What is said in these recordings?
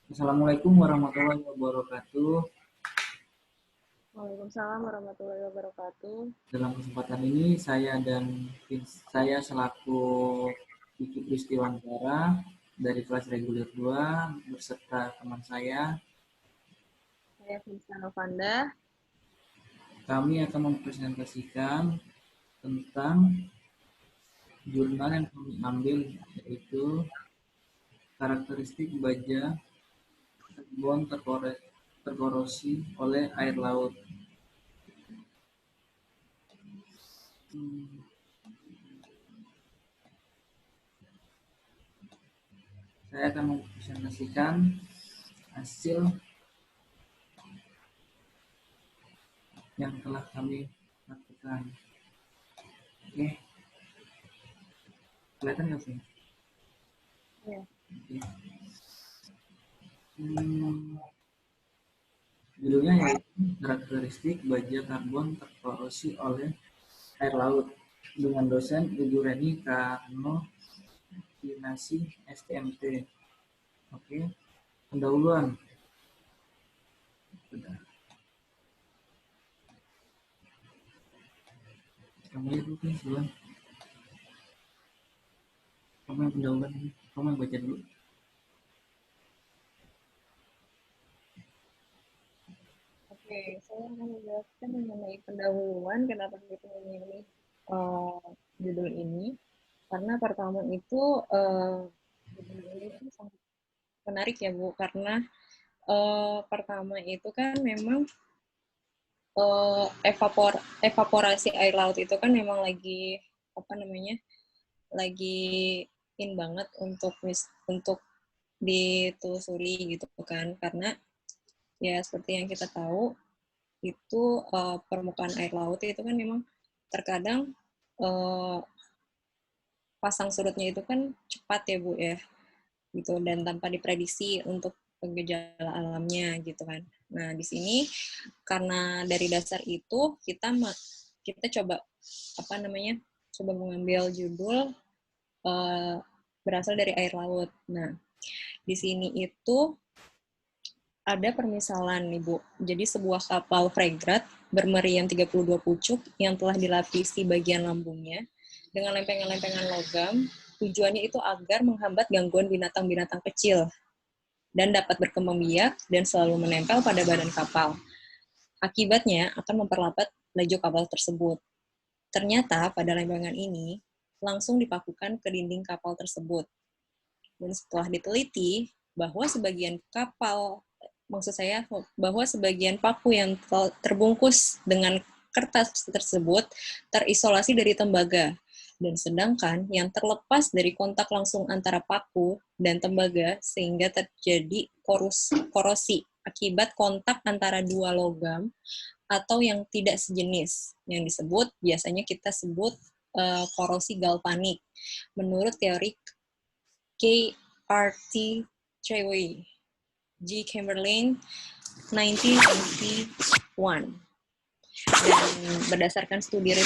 Assalamualaikum warahmatullahi wabarakatuh. Waalaikumsalam warahmatullahi wabarakatuh. Dalam kesempatan ini saya selaku Vicky Pristiwantara dari kelas reguler 2 beserta teman saya, Saya Finsa Novanda. kami akan mempresentasikan tentang jurnal yang kami ambil, yaitu karakteristik baja karbon terkorosi oleh air laut. Saya akan mempresentasikan hasil yang telah kami lakukan. Oke, kelihatan nggak sih? Ya. Oke. Judulnya yaitu karakteristik baja karbon terkorosi oleh air laut dengan dosen Ibu Reni Karno Dinasi STMT. Oke, pendahuluan. Sudah. Kamu lihat dulu duluan. Kamu yang pendahuluan ini. Kamu yang baca dulu. Oke, saya akan menjelaskan mengenai pendahuluan kenapa kita memilih judul ini. Karena pertama itu judul ini itu sangat menarik ya Bu, karena pertama itu kan memang evaporasi air laut itu kan memang lagi apa namanya lagi in banget untuk ditelusuri gitu kan, karena ya seperti yang kita tahu itu permukaan air laut itu kan memang terkadang uh, pasang surutnya itu kan cepat ya Bu ya gitu, dan tanpa diprediksi untuk gejala alamnya gitu kan. Nah di sini karena dari dasar itu kita coba apa namanya coba mengambil judul berasal dari air laut. Nah di sini itu ada permisalan nih Bu. Jadi sebuah kapal fregat bermeriam 32 pucuk yang telah dilapisi bagian lambungnya dengan lempengan-lempengan logam. Tujuannya itu agar menghambat gangguan binatang-binatang kecil dan dapat berkembang biak dan selalu menempel pada badan kapal. Akibatnya akan memperlambat laju kapal tersebut. Ternyata pada lempengan ini langsung dipakukan ke dinding kapal tersebut. Dan setelah diteliti bahwa sebagian kapal maksud saya bahwa sebagian paku yang terbungkus dengan kertas tersebut terisolasi dari tembaga, dan sedangkan yang terlepas dari kontak langsung antara paku dan tembaga sehingga terjadi korosi akibat kontak antara dua logam atau yang tidak sejenis, yang disebut biasanya kita sebut korosi galvanik menurut teori K.R.T. Trewey, G. Chamberlain, 1991. Dan berdasarkan studi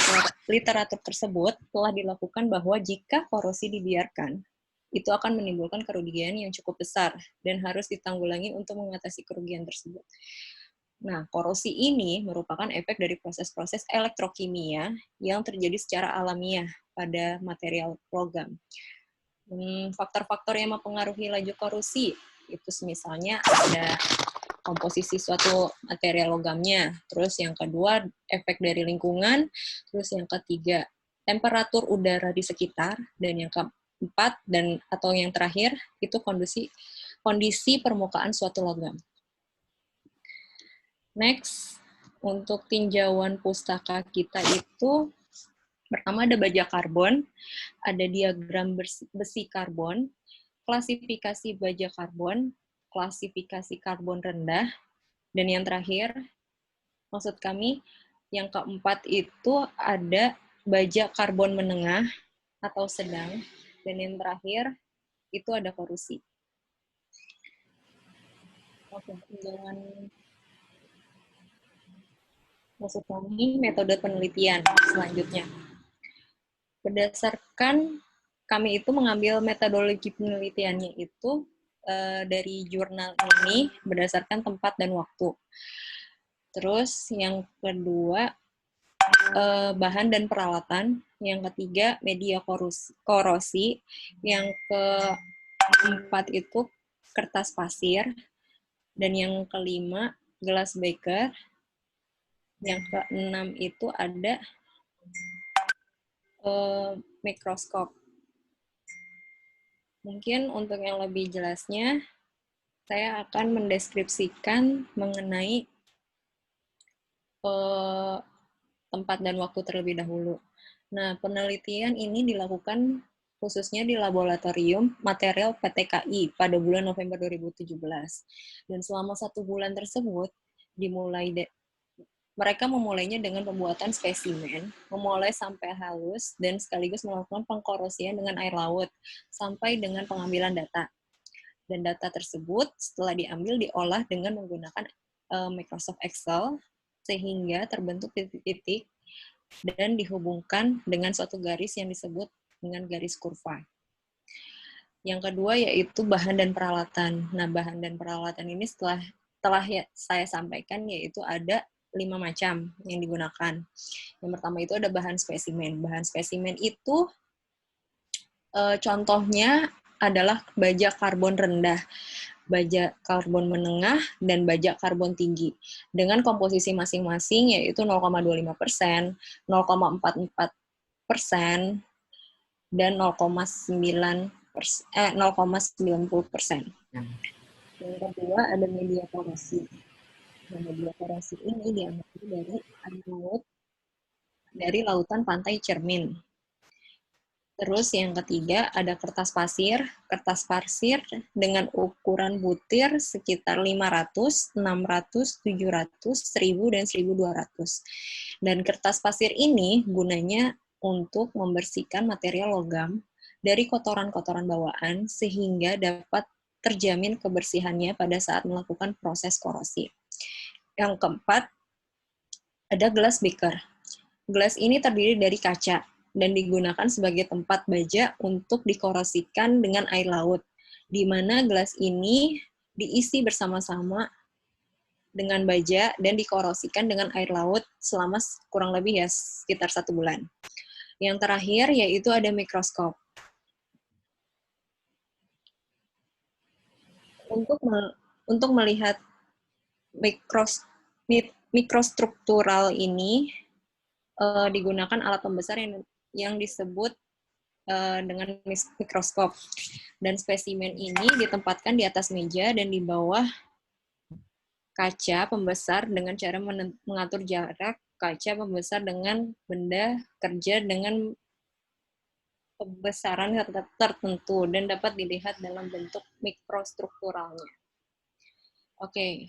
literatur tersebut, telah dilakukan bahwa jika korosi dibiarkan, itu akan menimbulkan kerugian yang cukup besar dan harus ditanggulangi untuk mengatasi kerugian tersebut. Nah, korosi ini merupakan efek dari proses-proses elektrokimia yang terjadi secara alamiah pada material logam. Faktor-faktor yang mempengaruhi laju korosi itu misalnya ada komposisi suatu material logamnya, terus yang kedua efek dari lingkungan, terus yang ketiga temperatur udara di sekitar, dan yang keempat dan atau yang terakhir itu kondisi permukaan suatu logam. Next, untuk tinjauan pustaka kita itu pertama ada baja karbon, ada diagram besi karbon, klasifikasi baja karbon, klasifikasi karbon rendah, dan yang terakhir, maksud kami yang keempat itu ada baja karbon menengah atau sedang, dan yang terakhir itu ada korosi. Oke, tinjauan maksud kami metode penelitian selanjutnya. Berdasarkan kami itu mengambil metodologi penelitiannya itu dari jurnal ini berdasarkan tempat dan waktu. Terus yang kedua, bahan dan peralatan. Yang ketiga, media korosi. Yang keempat itu kertas pasir. Dan yang kelima, gelas beker. Yang keenam itu ada mikroskop. Mungkin untuk yang lebih jelasnya, saya akan mendeskripsikan mengenai tempat dan waktu terlebih dahulu. Nah, penelitian ini dilakukan khususnya di Laboratorium Material PTKI pada bulan November 2017. Dan selama 1 bulan tersebut, mereka memulainya dengan pembuatan spesimen, memulai sampai halus, dan sekaligus melakukan pengkorosian dengan air laut, sampai dengan pengambilan data. Dan data tersebut setelah diambil diolah dengan menggunakan Microsoft Excel, sehingga terbentuk titik-titik dan dihubungkan dengan suatu garis yang disebut dengan garis kurva. Yang kedua yaitu bahan dan peralatan. Nah, bahan dan peralatan ini telah saya sampaikan yaitu ada 5 macam yang digunakan. Yang pertama itu ada bahan spesimen. Bahan spesimen itu contohnya adalah baja karbon rendah, baja karbon menengah, dan baja karbon tinggi. Dengan komposisi masing-masing yaitu 0,25%, 0,44%, dan 0,90%. Yang kedua ada media korosi. Nah, media korosi ini diambil dari air laut, dari lautan pantai Cermin. Terus yang ketiga ada kertas pasir dengan ukuran butir sekitar 500, 600, 700, 1000, dan 1200. Dan kertas pasir ini gunanya untuk membersihkan material logam dari kotoran-kotoran bawaan sehingga dapat terjamin kebersihannya pada saat melakukan proses korosi. Yang keempat ada gelas beker. Gelas ini terdiri dari kaca dan digunakan sebagai tempat baja untuk dikorosikan dengan air laut, di mana gelas ini diisi bersama-sama dengan baja dan dikorosikan dengan air laut selama kurang lebih ya sekitar 1 bulan. Yang terakhir yaitu ada mikroskop. Untuk melihat mikrostruktural ini digunakan alat pembesar yang disebut dengan mikroskop. Dan spesimen ini ditempatkan di atas meja dan di bawah kaca pembesar dengan cara mengatur jarak kaca pembesar dengan benda kerja dengan kebesaran tertentu dan dapat dilihat dalam bentuk mikrostrukturalnya. Oke.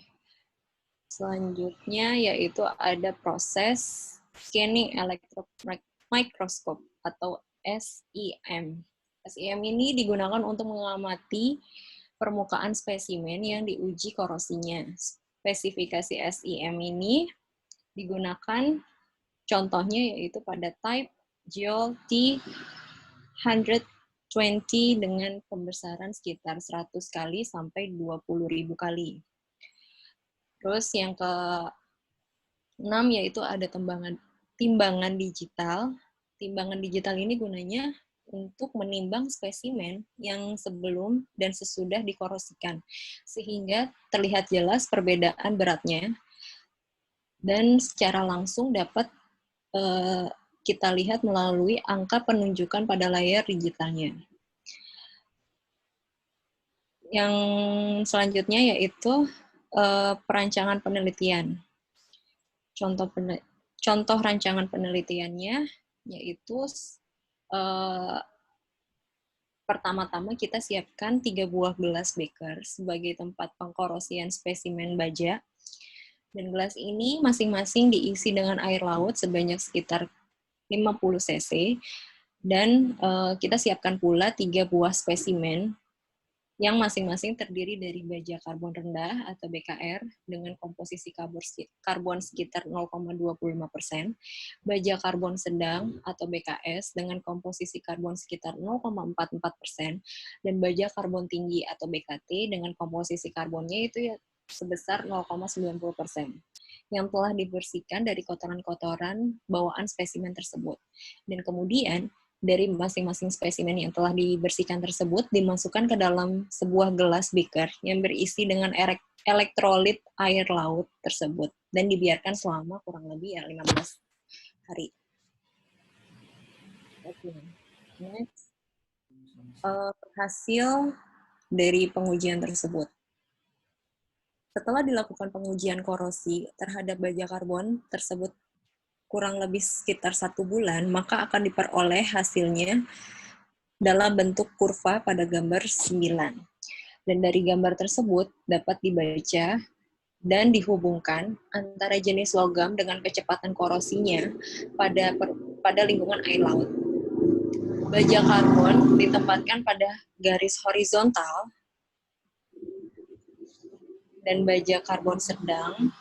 Selanjutnya yaitu ada proses scanning electron microscope atau SEM. SEM ini digunakan untuk mengamati permukaan spesimen yang diuji korosinya. Spesifikasi SEM ini digunakan contohnya yaitu pada type Geol T120 dengan pembesaran sekitar 100 kali sampai 20.000 kali. Terus yang ke-6 yaitu ada timbangan digital. Timbangan digital ini gunanya untuk menimbang spesimen yang sebelum dan sesudah dikorosikan, sehingga terlihat jelas perbedaan beratnya dan secara langsung dapat kita lihat melalui angka penunjukan pada layar digitalnya. Yang selanjutnya yaitu perancangan penelitian. Contoh rancangan penelitiannya yaitu pertama-tama kita siapkan 3 buah gelas beker sebagai tempat pengkorosian spesimen baja. Dan gelas ini masing-masing diisi dengan air laut sebanyak sekitar 50 cc. Dan kita siapkan pula 3 buah spesimen yang masing-masing terdiri dari baja karbon rendah atau BKR dengan komposisi karbon sekitar 0,25%, baja karbon sedang atau BKS dengan komposisi karbon sekitar 0,44%, dan baja karbon tinggi atau BKT dengan komposisi karbonnya itu ya sebesar 0,90% yang telah dibersihkan dari kotoran-kotoran bawaan spesimen tersebut. Dan kemudian dari masing-masing spesimen yang telah dibersihkan tersebut dimasukkan ke dalam sebuah gelas beaker yang berisi dengan elektrolit air laut tersebut dan dibiarkan selama kurang lebih 15 hari. Oke. Next. Hasil dari pengujian tersebut. Setelah dilakukan pengujian korosi terhadap baja karbon tersebut kurang lebih sekitar 1 bulan, maka akan diperoleh hasilnya dalam bentuk kurva pada gambar 9. Dan dari gambar tersebut dapat dibaca dan dihubungkan antara jenis logam dengan kecepatan korosinya pada lingkungan air laut. Baja karbon ditempatkan pada garis horizontal dan baja karbon sedang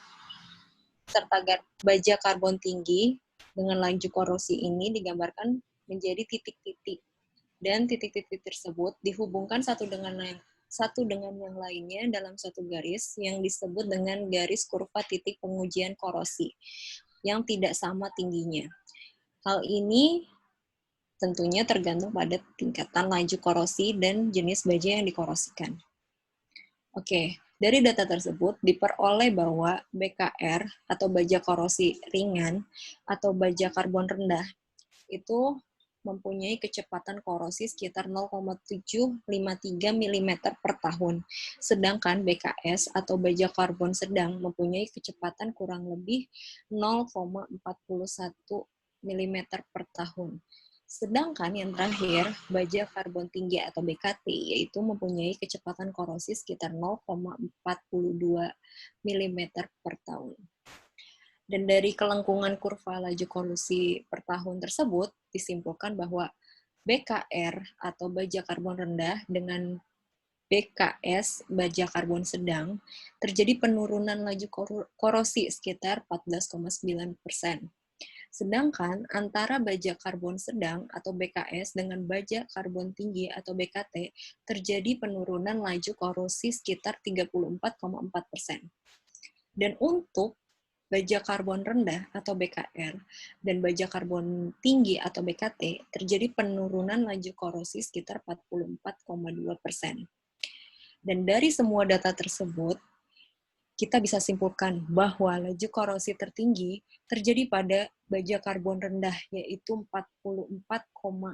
serta baja karbon tinggi dengan laju korosi ini digambarkan menjadi titik-titik, dan titik-titik tersebut dihubungkan satu dengan yang lainnya dalam satu garis yang disebut dengan garis kurva titik pengujian korosi yang tidak sama tingginya. Hal ini tentunya tergantung pada tingkatan laju korosi dan jenis baja yang dikorosikan. Oke, dari data tersebut diperoleh bahwa BKR atau baja korosi ringan atau baja karbon rendah itu mempunyai kecepatan korosi sekitar 0,753 mm per tahun. Sedangkan BKS atau baja karbon sedang mempunyai kecepatan kurang lebih 0,41 mm per tahun. Sedangkan yang terakhir, baja karbon tinggi atau BKT, yaitu mempunyai kecepatan korosi sekitar 0,42 mm per tahun. Dan dari kelengkungan kurva laju korosi per tahun tersebut, disimpulkan bahwa BKR atau baja karbon rendah dengan BKS, baja karbon sedang, terjadi penurunan laju korosi sekitar 14,9%. Sedangkan antara baja karbon sedang atau BKS dengan baja karbon tinggi atau BKT terjadi penurunan laju korosi sekitar 34,4%. Dan untuk baja karbon rendah atau BKR dan baja karbon tinggi atau BKT terjadi penurunan laju korosi sekitar 44,2%. Dan dari semua data tersebut, kita bisa simpulkan bahwa laju korosi tertinggi terjadi pada baja karbon rendah, yaitu 44,2%.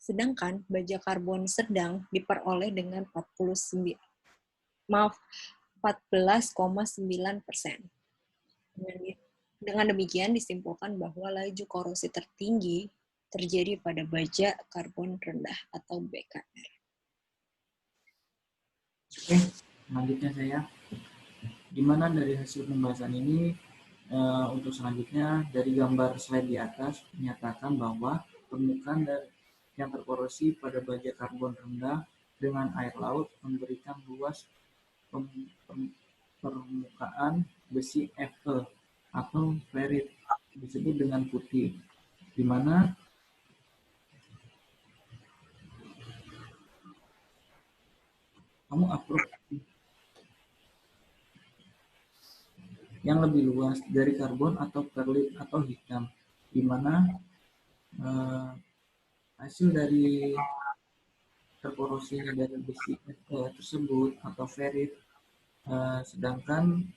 Sedangkan baja karbon sedang diperoleh dengan 14,9%. Dengan demikian disimpulkan bahwa laju korosi tertinggi terjadi pada baja karbon rendah atau BKR. Oke, selanjutnya saya, di mana dari hasil pembahasan ini untuk selanjutnya dari gambar slide di atas menyatakan bahwa permukaan yang terkorosi pada baja karbon rendah dengan air laut memberikan luas permukaan besi Fe atau ferrit disebut dengan putih, di mana kamu approve yang lebih luas dari karbon atau perlit atau hitam, di mana hasil dari terkorosinya dari besi tersebut atau ferrit, sedangkan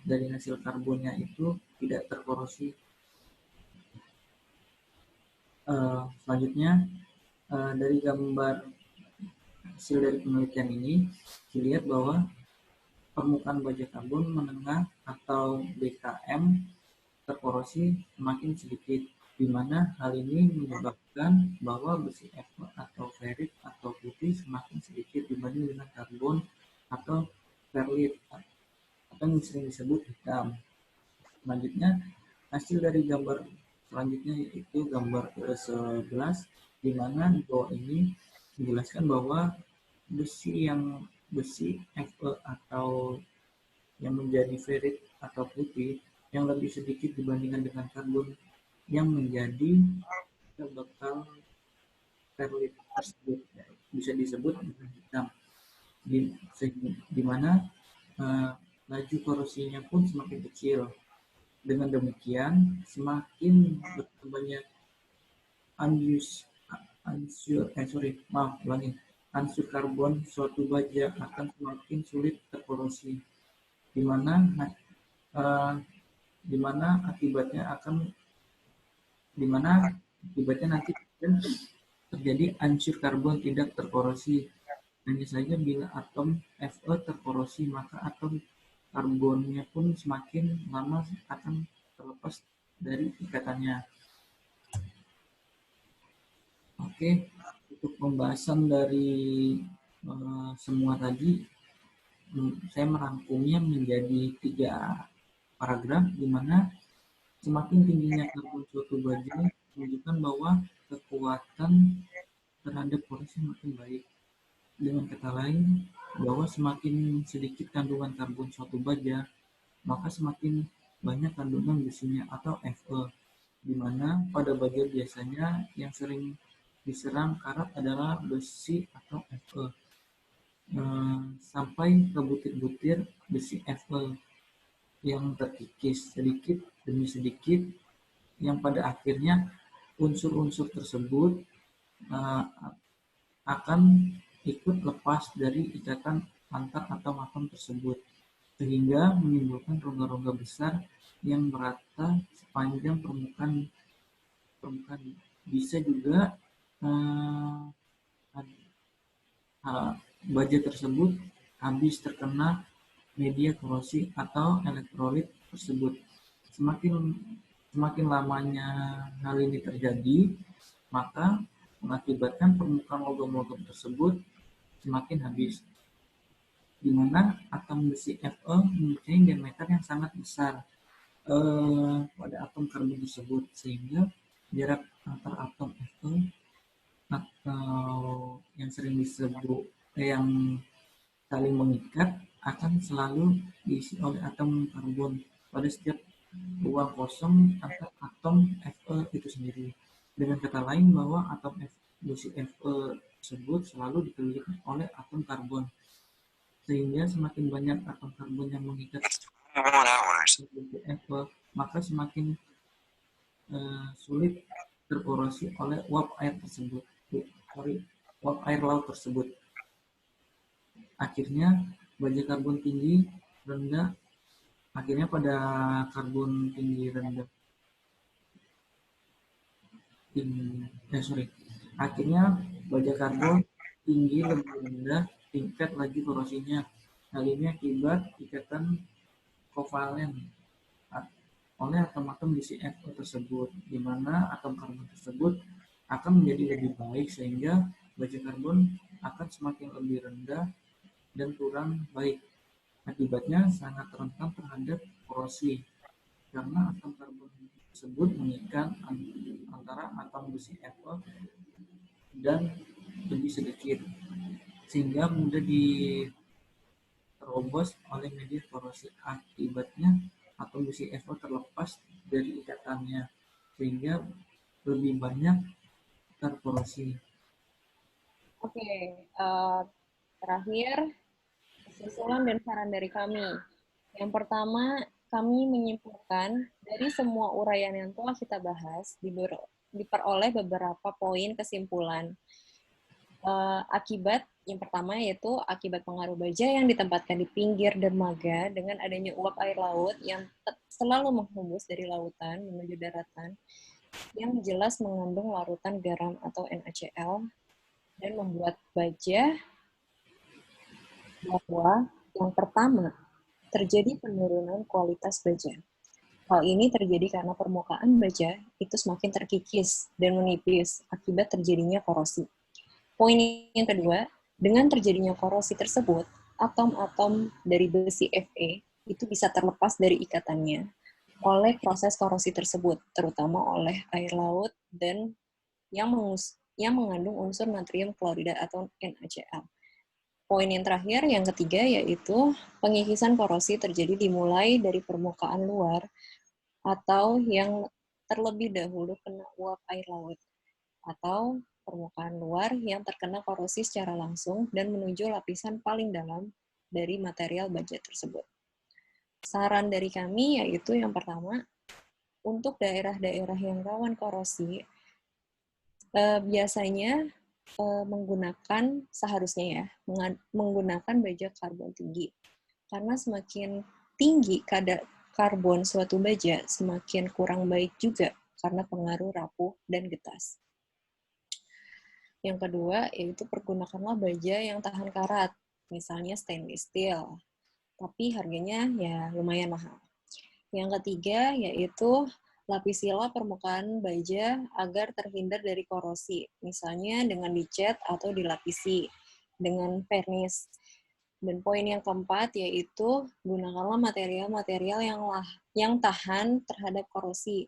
dari hasil karbonnya itu tidak terkorosi. Selanjutnya dari gambar hasil dari penelitian ini dilihat bahwa permukaan baja karbon menengah atau BKM terkorosi semakin sedikit, di mana hal ini menyebabkan bahwa besi Fe atau ferrit atau putih semakin sedikit dibanding dengan karbon atau perlit atau yang sering disebut hitam. Selanjutnya hasil dari gambar selanjutnya yaitu gambar ke-11, di mana di bawah ini menjelaskan bahwa besi Fe atau yang menjadi ferrit atau putih yang lebih sedikit dibandingkan dengan karbon yang menjadi bekal ferrit tersebut, bisa disebut dengan hitam, di mana laju korosinya pun semakin kecil. Dengan demikian, semakin bertambahnya unsur karbon suatu baja akan semakin sulit terkorosi, di mana akibatnya nanti terjadi unsur karbon tidak terkorosi. Hanya saja bila atom Fe terkorosi, maka atom karbonnya pun semakin lama akan terlepas dari ikatannya. Oke, untuk pembahasan dari semua tadi, saya merangkumnya menjadi 3 paragraf, di mana semakin tingginya karbon suatu baja menunjukkan bahwa kekuatan terhadap korosi makin baik. Dengan kata lain, bahwa semakin sedikit kandungan karbon suatu baja, maka semakin banyak kandungan besinya atau Fe, di mana pada baja biasanya yang sering diserang karat adalah besi atau Fe, sampai ke butir-butir besi Fe yang terkikis sedikit demi sedikit, yang pada akhirnya unsur-unsur tersebut akan ikut lepas dari ikatan antar atom-atom tersebut, sehingga menimbulkan rongga-rongga besar yang merata sepanjang permukaan. Bisa juga baja tersebut habis terkena media korosi atau elektrolit tersebut. Semakin lamanya hal ini terjadi, maka mengakibatkan permukaan logam-logam tersebut semakin habis, di mana atom besi Fe mempunyai diameter yang sangat besar pada atom karbon tersebut, sehingga jarak antar atom Fe atau yang sering disebut yang saling mengikat akan selalu diisi oleh atom karbon pada setiap ruang kosong antar atom Fe itu sendiri. Dengan kata lain, bahwa atom besi Fe tersebut selalu dikelilingi oleh atom karbon, sehingga semakin banyak atom karbon yang mengikat besi Fe, maka semakin sulit terkorosi oleh uap air laut tersebut. Akhirnya baja karbon tinggi rendah Akhirnya baja karbon tinggi lebih rendah tingkat laju korosinya. Hal ini akibat ikatan kovalen oleh atom-atom besi Fe tersebut, di mana atom karbon tersebut akan menjadi lebih baik, sehingga baja karbon akan semakin lebih rendah dan kurang baik. Akibatnya sangat rentan terhadap korosi, karena atom karbon tersebut mengikat antara atom besi Fe dan lebih sedikit, sehingga mudah diterobos oleh media korosi. Akibatnya atom besi Fe terlepas dari ikatannya, sehingga lebih banyak terkorosi. Oke, terakhir kesimpulan dan saran dari kami. Yang pertama, kami menyimpulkan dari semua uraian yang telah kita bahas diperoleh beberapa poin kesimpulan. Akibat yang pertama yaitu akibat pengaruh baja yang ditempatkan di pinggir dermaga dengan adanya uap air laut yang selalu menghembus dari lautan menuju daratan, yang jelas mengandung larutan garam atau NaCl, dan membuat baja bahwa yang pertama, terjadi penurunan kualitas baja. Hal ini terjadi karena permukaan baja itu semakin terkikis dan menipis akibat terjadinya korosi. Poin yang kedua, dengan terjadinya korosi tersebut, atom-atom dari besi Fe itu bisa terlepas dari ikatannya oleh proses korosi tersebut, terutama oleh air laut dan yang mengandung unsur natrium klorida atau NaCl. Poin yang terakhir, yang ketiga, yaitu pengikisan korosi terjadi dimulai dari permukaan luar atau yang terlebih dahulu kena uap air laut, atau permukaan luar yang terkena korosi secara langsung dan menuju lapisan paling dalam dari material baja tersebut. Saran dari kami yaitu yang pertama, untuk daerah-daerah yang rawan korosi, biasanya seharusnya ya, menggunakan baja karbon tinggi. Karena semakin tinggi kadar karbon suatu baja, semakin kurang baik juga karena pengaruh rapuh dan getas. Yang kedua, yaitu pergunakanlah baja yang tahan karat, misalnya stainless steel, tapi harganya ya lumayan mahal. Yang ketiga, yaitu lapisilah permukaan baja agar terhindar dari korosi, misalnya dengan dicat atau dilapisi dengan vernis. Dan poin yang keempat, yaitu gunakanlah material-material yang tahan terhadap korosi.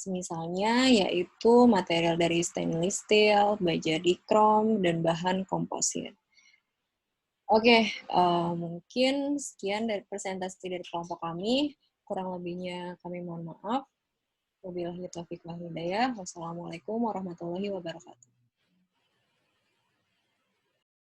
Misalnya, yaitu material dari stainless steel, baja dikrom, dan bahan komposit. Oke, mungkin sekian dari presentasi dari kelompok kami. Kurang lebihnya kami mohon maaf. Wabillahi taufiq wal hidayah. Wassalamualaikum warahmatullahi wabarakatuh.